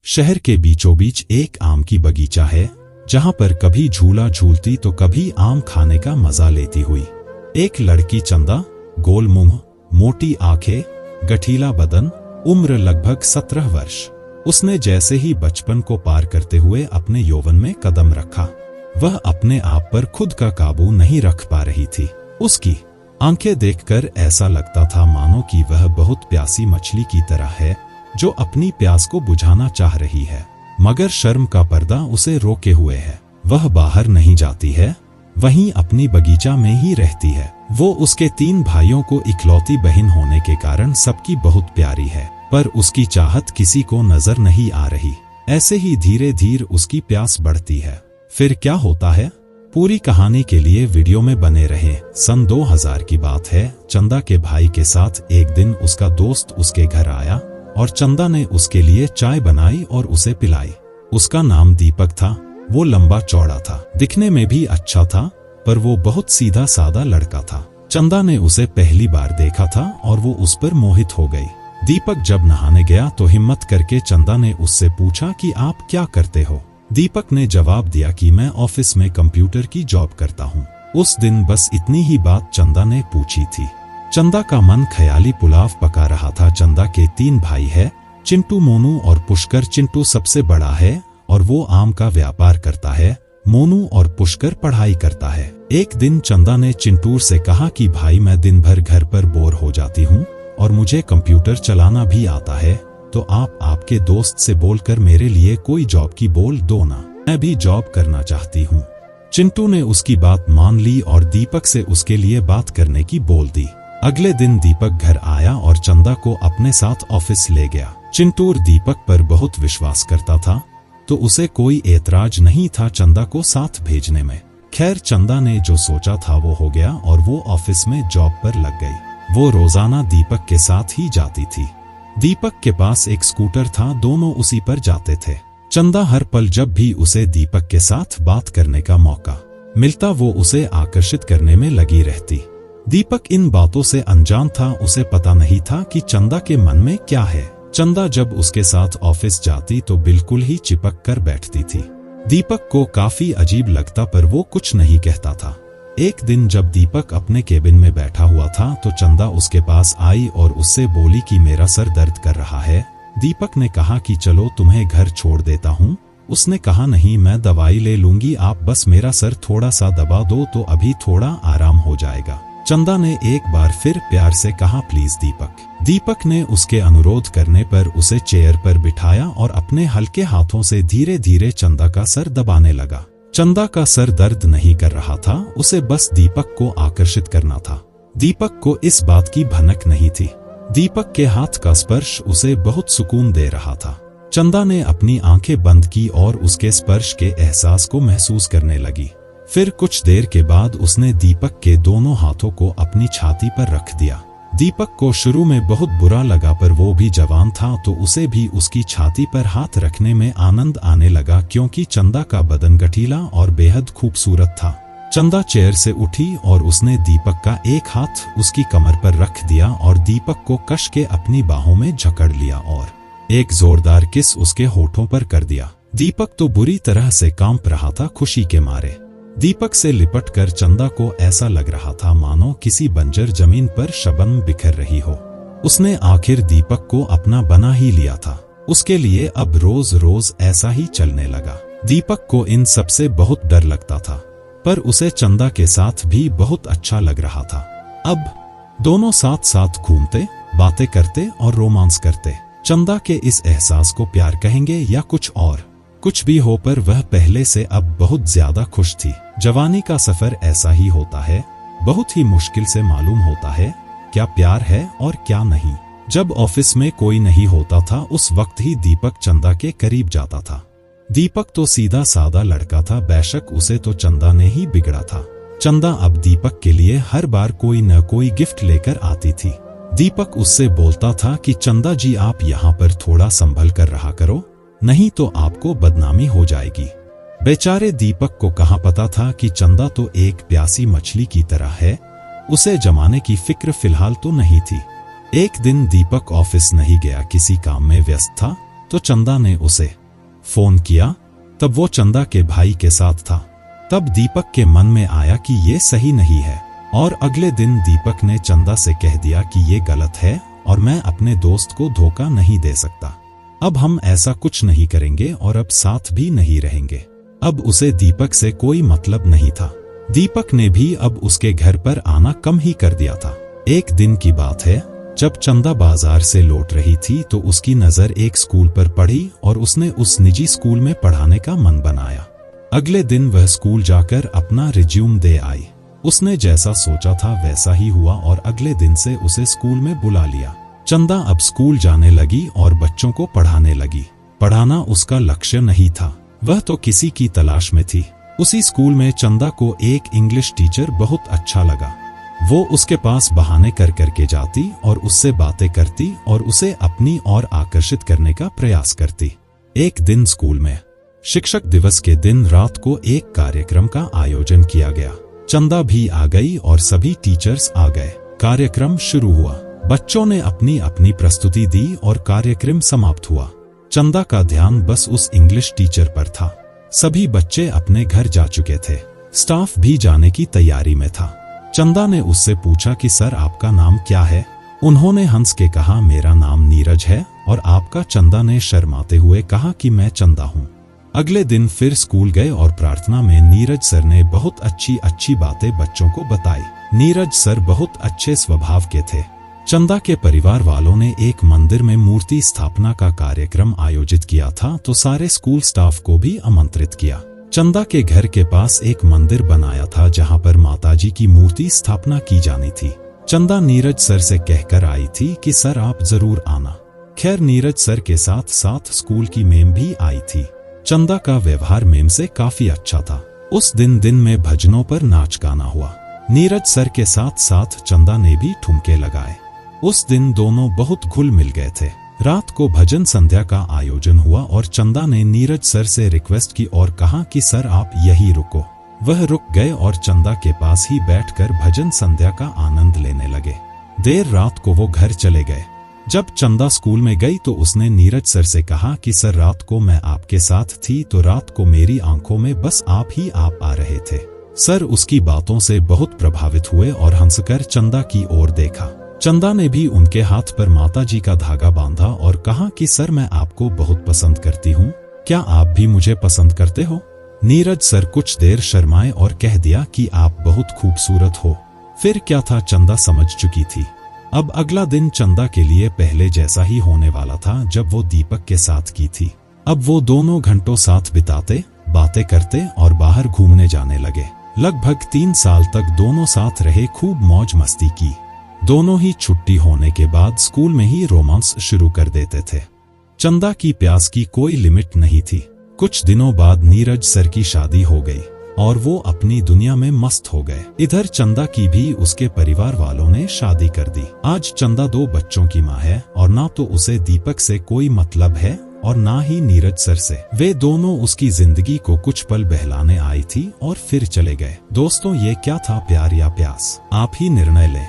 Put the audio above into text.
शहर के बीचों बीच एक आम की बगीचा है, जहां पर कभी झूला झूलती तो कभी आम खाने का मजा लेती हुई एक लड़की चंदा, गोल मुंह, मोटी आंखें, गठीला बदन, उम्र लगभग 17 वर्ष। उसने जैसे ही बचपन को पार करते हुए अपने यौवन में कदम रखा, वह अपने आप पर खुद का काबू नहीं रख पा रही थी। उसकी आंखें देखकर ऐसा लगता था मानो कि वह बहुत प्यासी मछली की तरह है, जो अपनी प्यास को बुझाना चाह रही है, मगर शर्म का पर्दा उसे रोके हुए है। वह बाहर नहीं जाती है, वहीं अपनी बगीचा में ही रहती है। वो उसके 3 भाइयों को इकलौती बहन होने के कारण सबकी बहुत प्यारी है, पर उसकी चाहत किसी को नजर नहीं आ रही। ऐसे ही धीरे धीरे उसकी प्यास बढ़ती है। फिर क्या होता है, पूरी कहानी के लिए वीडियो में बने रहें। सन 2000 की बात है। चंदा के भाई के साथ एक दिन उसका दोस्त उसके घर आया और चंदा ने उसके लिए चाय बनाई और उसे पिलाई। उसका नाम दीपक था। वो लंबा चौड़ा था, दिखने में भी अच्छा था, पर वो बहुत सीधा साधा लड़का था। चंदा ने उसे पहली बार देखा था और वो उस पर मोहित हो गई। दीपक जब नहाने गया तो हिम्मत करके चंदा ने उससे पूछा कि आप क्या करते हो। दीपक ने जवाब दिया कि मैं ऑफिस में कंप्यूटर की जॉब करता हूँ। उस दिन बस इतनी ही बात चंदा ने पूछी थी। चंदा का मन ख्याली पुलाव पका रहा था। चंदा के 3 भाई है, चिंटू, मोनू और पुष्कर। चिंटू सबसे बड़ा है और वो आम का व्यापार करता है। मोनू और पुष्कर पढ़ाई करता है। एक दिन चंदा ने चिंटू से कहा कि भाई, मैं दिन भर घर पर बोर हो जाती हूँ और मुझे कंप्यूटर चलाना भी आता है, तो आप आपके दोस्त से बोलकर मेरे लिए कोई जॉब की बोल दो ना, मैं भी जॉब करना चाहती हूँ। चिंटू ने उसकी बात मान ली और दीपक से उसके लिए बात करने की बोल दी। अगले दिन दीपक घर आया और चंदा को अपने साथ ऑफिस ले गया। चिंटू दीपक पर बहुत विश्वास करता था, तो उसे कोई एतराज नहीं था चंदा को साथ भेजने में। खैर, चंदा ने जो सोचा था वो हो गया और वो ऑफिस में जॉब पर लग गई। वो रोजाना दीपक के साथ ही जाती थी। दीपक के पास एक स्कूटर था, दोनों उसी पर जाते थे। चंदा हर पल जब भी उसे दीपक के साथ बात करने का मौका मिलता, वो उसे आकर्षित करने में लगी रहती। दीपक इन बातों से अनजान था। उसे पता नहीं था कि चंदा के मन में क्या है। चंदा जब उसके साथ ऑफिस जाती तो बिल्कुल ही चिपक कर बैठती थी। दीपक को काफी अजीब लगता, पर वो कुछ नहीं कहता था। एक दिन जब दीपक अपने केबिन में बैठा हुआ था तो चंदा उसके पास आई और उससे बोली कि मेरा सर दर्द कर रहा है। दीपक ने कहा कि चलो तुम्हें घर छोड़ देता हूँ। उसने कहा नहीं, मैं दवाई ले लूंगी, आप बस मेरा सर थोड़ा सा दबा दो तो अभी थोड़ा आराम हो जाएगा। चंदा ने एक बार फिर प्यार से कहा, प्लीज दीपक। दीपक ने उसके अनुरोध करने पर उसे चेयर पर बिठाया और अपने हल्के हाथों से धीरे धीरे चंदा का सर दबाने लगा। चंदा का सर दर्द नहीं कर रहा था, उसे बस दीपक को आकर्षित करना था। दीपक को इस बात की भनक नहीं थी। दीपक के हाथ का स्पर्श उसे बहुत सुकून दे रहा था। चंदा ने अपनी आंखें बंद की और उसके स्पर्श के एहसास को महसूस करने लगी। फिर कुछ देर के बाद उसने दीपक के दोनों हाथों को अपनी छाती पर रख दिया। दीपक को शुरू में बहुत बुरा लगा, पर वो भी जवान था तो उसे भी उसकी छाती पर हाथ रखने में आनंद आने लगा, क्योंकि चंदा का बदन गठीला और बेहद खूबसूरत था। चंदा चेयर से उठी और उसने दीपक का एक हाथ उसकी कमर पर रख दिया और दीपक को कस के अपनी बाहों में जकड़ लिया और एक जोरदार किस उसके होठों पर कर दिया। दीपक तो बुरी तरह से कांप रहा था खुशी के मारे। दीपक से लिपटकर चंदा को ऐसा लग रहा था मानो किसी बंजर जमीन पर शबनम बिखर रही हो। उसने आखिर दीपक को अपना बना ही लिया था। उसके लिए अब रोज रोज ऐसा ही चलने लगा। दीपक को इन सब से बहुत डर लगता था, पर उसे चंदा के साथ भी बहुत अच्छा लग रहा था। अब दोनों साथ साथ घूमते, बातें करते और रोमांस करते। चंदा के इस एहसास को प्यार कहेंगे या कुछ और, कुछ भी हो, पर वह पहले से अब बहुत ज्यादा खुश थी। जवानी का सफर ऐसा ही होता है, बहुत ही मुश्किल से मालूम होता है क्या प्यार है और क्या नहीं। जब ऑफिस में कोई नहीं होता था उस वक्त ही दीपक चंदा के करीब जाता था। दीपक तो सीधा साधा लड़का था, बेशक उसे तो चंदा ने ही बिगड़ा था। चंदा अब दीपक के लिए हर बार कोई न कोई गिफ्ट लेकर आती थी। दीपक उससे बोलता था कि चंदा जी, आप यहाँ पर थोड़ा संभल कर रहा करो, नहीं तो आपको बदनामी हो जाएगी। बेचारे दीपक को कहाँ पता था कि चंदा तो एक प्यासी मछली की तरह है, उसे जमाने की फिक्र फिलहाल तो नहीं थी। एक दिन दीपक ऑफिस नहीं गया, किसी काम में व्यस्त था। तो चंदा ने उसे फोन किया। तब वो चंदा के भाई के साथ था। तब दीपक के मन में आया कि ये सही नहीं है, और अगले दिन दीपक ने चंदा से कह दिया कि ये गलत है और मैं अपने दोस्त को धोखा नहीं दे सकता। अब हम ऐसा कुछ नहीं करेंगे और अब साथ भी नहीं रहेंगे। अब उसे दीपक से कोई मतलब नहीं था। दीपक ने भी अब उसके घर पर आना कम ही कर दिया था। एक दिन की बात है, जब चंदा बाजार से लौट रही थी तो उसकी नजर एक स्कूल पर पड़ी और उसने उस निजी स्कूल में पढ़ाने का मन बनाया। अगले दिन वह स्कूल जाकर अपना रिज्यूम दे आई। उसने जैसा सोचा था वैसा ही हुआ और अगले दिन से उसे स्कूल में बुला लिया। चंदा अब स्कूल जाने लगी और बच्चों को पढ़ाने लगी। पढ़ाना उसका लक्ष्य नहीं था, वह तो किसी की तलाश में थी। उसी स्कूल में चंदा को एक इंग्लिश टीचर बहुत अच्छा लगा। वो उसके पास बहाने कर करके जाती और उससे बातें करती और उसे अपनी ओर आकर्षित करने का प्रयास करती। एक दिन स्कूल में शिक्षक दिवस के दिन रात को एक कार्यक्रम का आयोजन किया गया। चंदा भी आ गई और सभी टीचर्स आ गए। कार्यक्रम शुरू हुआ। बच्चों ने अपनी अपनी प्रस्तुति दी और कार्यक्रम समाप्त हुआ। चंदा का ध्यान बस उस इंग्लिश टीचर पर था। सभी बच्चे अपने घर जा चुके थे। स्टाफ भी जाने की तैयारी में था। चंदा ने उससे पूछा कि सर आपका नाम क्या है? उन्होंने हंस के कहा मेरा नाम नीरज है। और आपका? चंदा ने शर्माते हुए कहा कि मैं चंदा हूँ। अगले दिन फिर स्कूल गए और प्रार्थना में नीरज सर ने बहुत अच्छी अच्छी बातें बच्चों को बताई। नीरज सर बहुत अच्छे स्वभाव के थे। चंदा के परिवार वालों ने एक मंदिर में मूर्ति स्थापना का कार्यक्रम आयोजित किया था तो सारे स्कूल स्टाफ को भी आमंत्रित किया। चंदा के घर के पास एक मंदिर बनाया था जहां पर माताजी की मूर्ति स्थापना की जानी थी। चंदा नीरज सर से कहकर आई थी कि सर आप जरूर आना। खैर नीरज सर के साथ साथ स्कूल की मैम भी आई थी। चंदा का व्यवहार मैम से काफी अच्छा था। उस दिन में भजनों पर नाच गाना हुआ। नीरज सर के साथ साथ चंदा ने भी ठुमके लगाए। उस दिन दोनों बहुत घुल मिल गए थे। रात को भजन संध्या का आयोजन हुआ और चंदा ने नीरज सर से रिक्वेस्ट की और कहा कि सर आप यहीं रुको। वह रुक गए और चंदा के पास ही बैठकर भजन संध्या का आनंद लेने लगे। देर रात को वो घर चले गए। जब चंदा स्कूल में गई तो उसने नीरज सर से कहा कि सर रात को मैं आपके साथ थी तो रात को मेरी आंखों में बस आप ही आप आ रहे थे। सर उसकी बातों से बहुत प्रभावित हुए और हंसकर चंदा की ओर देखा। चंदा ने भी उनके हाथ पर माताजी का धागा बांधा और कहा कि सर मैं आपको बहुत पसंद करती हूँ, क्या आप भी मुझे पसंद करते हो? नीरज सर कुछ देर शर्माए और कह दिया कि आप बहुत खूबसूरत हो। फिर क्या था, चंदा समझ चुकी थी। अब अगला दिन चंदा के लिए पहले जैसा ही होने वाला था जब वो दीपक के साथ की थी। अब वो दोनों घंटों साथ बिताते, बातें करते और बाहर घूमने जाने लगे। लगभग 3 साल तक दोनों साथ रहे, खूब मौज मस्ती की। दोनों ही छुट्टी होने के बाद स्कूल में ही रोमांस शुरू कर देते थे। चंदा की प्यास की कोई लिमिट नहीं थी। कुछ दिनों बाद नीरज सर की शादी हो गई और वो अपनी दुनिया में मस्त हो गए। इधर चंदा की भी उसके परिवार वालों ने शादी कर दी। आज चंदा 2 बच्चों की माँ है और ना तो उसे दीपक से कोई मतलब है और ना ही नीरज सर से। वे दोनों उसकी जिंदगी को कुछ पल बहलाने आई थी और फिर चले गए। दोस्तों ये क्या था, प्यार या प्यास? आप ही निर्णय लें।